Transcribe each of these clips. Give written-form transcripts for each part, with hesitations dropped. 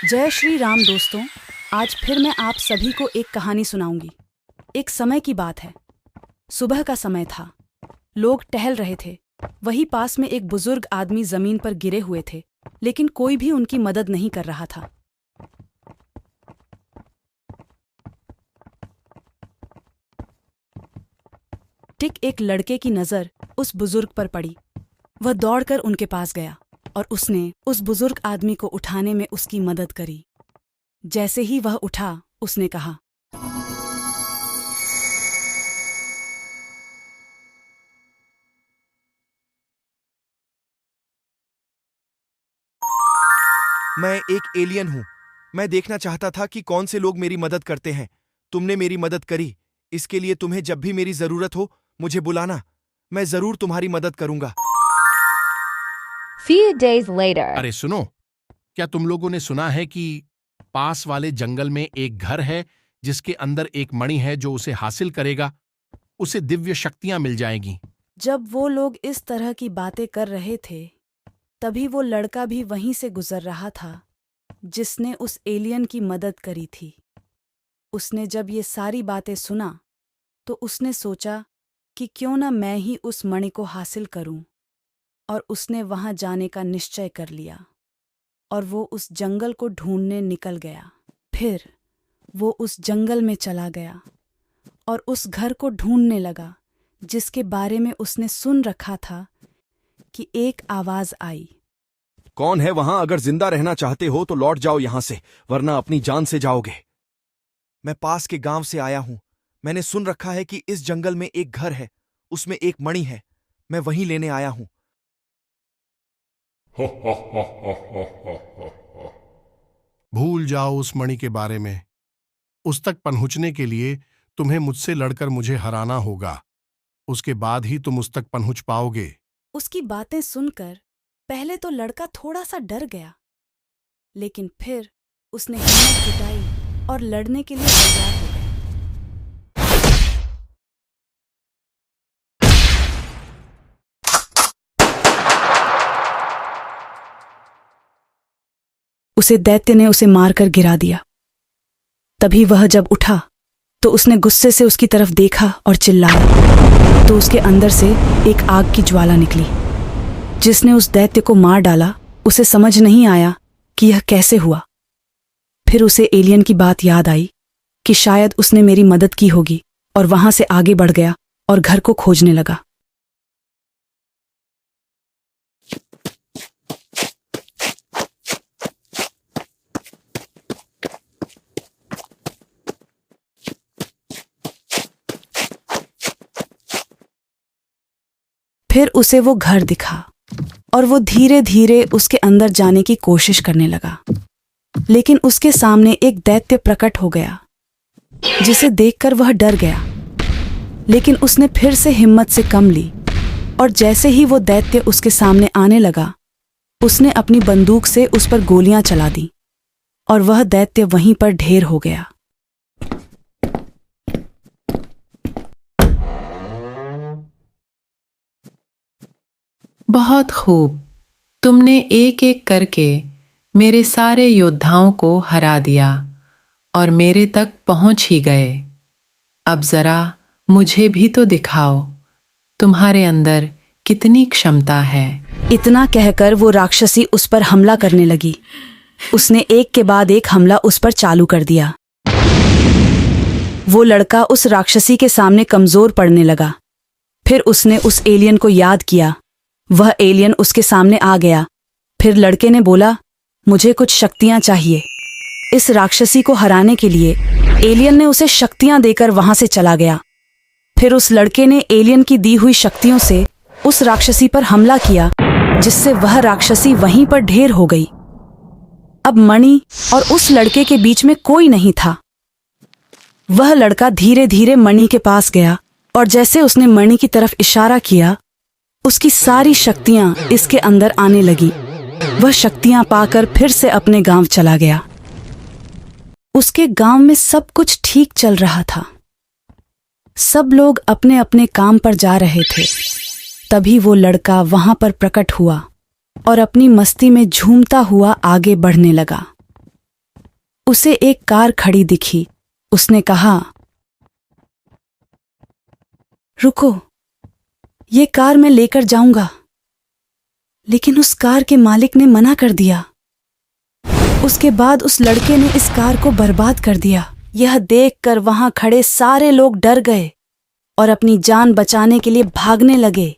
जय श्री राम दोस्तों। आज फिर मैं आप सभी को एक कहानी सुनाऊंगी। एक समय की बात है। सुबह का समय था। लोग टहल रहे थे। वहीं पास में एक बुजुर्ग आदमी जमीन पर गिरे हुए थे, लेकिन कोई भी उनकी मदद नहीं कर रहा था। टिक एक लड़के की नजर उस बुजुर्ग पर पड़ी। वह दौड़कर उनके पास गया और उसने उस बुजुर्ग आदमी को उठाने में उसकी मदद करी। जैसे ही वह उठा, उसने कहा, मैं एक एलियन हूँ। मैं देखना चाहता था कि कौन से लोग मेरी मदद करते हैं। तुमने मेरी मदद करी, इसके लिए तुम्हें जब भी मेरी जरूरत हो मुझे बुलाना। मैं जरूर तुम्हारी मदद करूंगा। Few days later. अरे सुनो, क्या तुम लोगों ने सुना है कि पास वाले जंगल में एक घर है जिसके अंदर एक मणि है, जो उसे हासिल करेगा उसे दिव्य शक्तियां मिल जाएंगी। जब वो लोग इस तरह की बातें कर रहे थे, तभी वो लड़का भी वहीं से गुजर रहा था जिसने उस एलियन की मदद करी थी। उसने जब ये सारी बातें सुना तो उसने सोचा कि क्यों न मैं ही उस मणि को हासिल करूं, और उसने वहां जाने का निश्चय कर लिया और वो उस जंगल को ढूंढने निकल गया। फिर वो उस जंगल में चला गया और उस घर को ढूंढने लगा जिसके बारे में उसने सुन रखा था कि एक आवाज आई, कौन है वहां? अगर जिंदा रहना चाहते हो तो लौट जाओ यहां से, वरना अपनी जान से जाओगे। मैं पास के गांव से आया हूं। मैंने सुन रखा है कि इस जंगल में एक घर है, उसमें एक मणि है। मैं वहीं लेने आया हूं। भूल जाओ उस मणि के बारे में। उस तक पहुंचने के लिए तुम्हें मुझसे लड़कर मुझे हराना होगा। उसके बाद ही तुम उस तक पहुंच पाओगे। उसकी बातें सुनकर पहले तो लड़का थोड़ा सा डर गया, लेकिन फिर उसने हिम्मत जुटाई और लड़ने के लिए तैयार हो गया। उसे दैत्य ने उसे मारकर गिरा दिया। तभी वह जब उठा तो उसने गुस्से से उसकी तरफ देखा और चिल्लाया, तो उसके अंदर से एक आग की ज्वाला निकली जिसने उस दैत्य को मार डाला। उसे समझ नहीं आया कि यह कैसे हुआ। फिर उसे एलियन की बात याद आई कि शायद उसने मेरी मदद की होगी, और वहां से आगे बढ़ गया और घर को खोजने लगा। फिर उसे वो घर दिखा और वो धीरे धीरे उसके अंदर जाने की कोशिश करने लगा, लेकिन उसके सामने एक दैत्य प्रकट हो गया जिसे देखकर वह डर गया। लेकिन उसने फिर से हिम्मत से कम ली, और जैसे ही वो दैत्य उसके सामने आने लगा, उसने अपनी बंदूक से उस पर गोलियां चला दी और वह दैत्य वहीं पर ढेर हो गया। बहुत खूब, तुमने एक एक करके मेरे सारे योद्धाओं को हरा दिया और मेरे तक पहुंच ही गए। अब जरा मुझे भी तो दिखाओ, तुम्हारे अंदर कितनी क्षमता है। इतना कहकर वो राक्षसी उस पर हमला करने लगी। उसने एक के बाद एक हमला उस पर चालू कर दिया। वो लड़का उस राक्षसी के सामने कमजोर पड़ने लगा। फिर उसने उस एलियन को याद किया। वह एलियन उसके सामने आ गया। फिर लड़के ने बोला, मुझे कुछ शक्तियां चाहिए। इस राक्षसी को हराने के लिए एलियन ने उसे शक्तियां देकर वहां से चला गया। फिर उस लड़के ने एलियन की दी हुई शक्तियों से उस राक्षसी पर हमला किया, जिससे वह राक्षसी वहीं पर ढेर हो गई। अब मणि और उस लड़के के बीच में कोई नहीं था। वह लड़का धीरे धीरे मणि के पास गया, और जैसे उसने मणि की तरफ इशारा किया, उसकी सारी शक्तियां इसके अंदर आने लगी। वह शक्तियां पाकर फिर से अपने गांव चला गया। उसके गांव में सब कुछ ठीक चल रहा था। सब लोग अपने अपने काम पर जा रहे थे। तभी वो लड़का वहां पर प्रकट हुआ और अपनी मस्ती में झूमता हुआ आगे बढ़ने लगा। उसे एक कार खड़ी दिखी। उसने कहा, रुको, ये कार मैं लेकर जाऊंगा। लेकिन उस कार के मालिक ने मना कर दिया। उसके बाद उस लड़के ने इस कार को बर्बाद कर दिया। यह देखकर वहां खड़े सारे लोग डर गए और अपनी जान बचाने के लिए भागने लगे।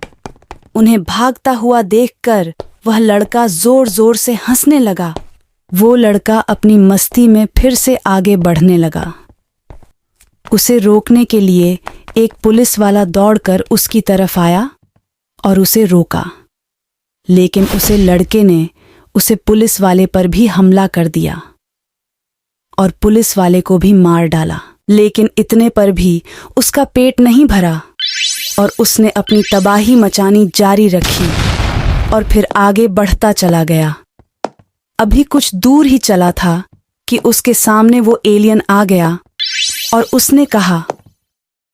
उन्हें भागता हुआ देखकर वह लड़का जोर जोर से हंसने लगा। वो लड़का अपनी मस्ती में फिर से आगे बढ़ने लगा। उसे रोकने के लिए एक पुलिस वाला दौड़कर उसकी तरफ आया और उसे रोका। लेकिन उसे लड़के ने उसे पुलिस वाले पर भी हमला कर दिया और पुलिस वाले को भी मार डाला। लेकिन इतने पर भी उसका पेट नहीं भरा और उसने अपनी तबाही मचानी जारी रखी और फिर आगे बढ़ता चला गया। अभी कुछ दूर ही चला था कि उसके सामने वो एलियन आ गया और उसने कहा,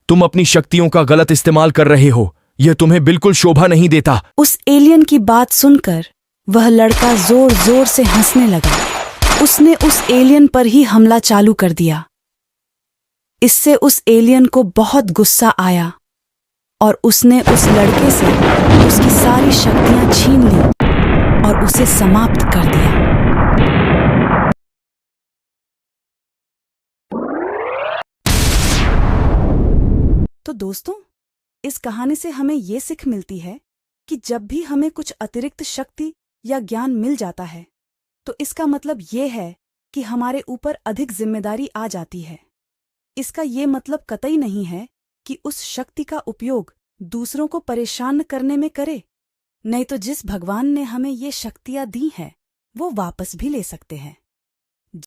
तुम अपनी शक्तियों का गलत इस्तेमाल कर रहे हो। यह तुम्हें बिल्कुल शोभा नहीं देता। उस एलियन की बात सुनकर वह लड़का जोर जोर से हंसने लगा। उसने उस एलियन पर ही हमला चालू कर दिया। इससे उस एलियन को बहुत गुस्सा आया और उसने उस लड़के से उसकी सारी शक्तियां छीन ली और उसे समाप्त कर दिया। तो दोस्तों, इस कहानी से हमें ये सीख मिलती है कि जब भी हमें कुछ अतिरिक्त शक्ति या ज्ञान मिल जाता है तो इसका मतलब ये है कि हमारे ऊपर अधिक जिम्मेदारी आ जाती है। इसका ये मतलब कतई नहीं है कि उस शक्ति का उपयोग दूसरों को परेशान करने में करे, नहीं तो जिस भगवान ने हमें ये शक्तियां दी हैं वो वापस भी ले सकते हैं।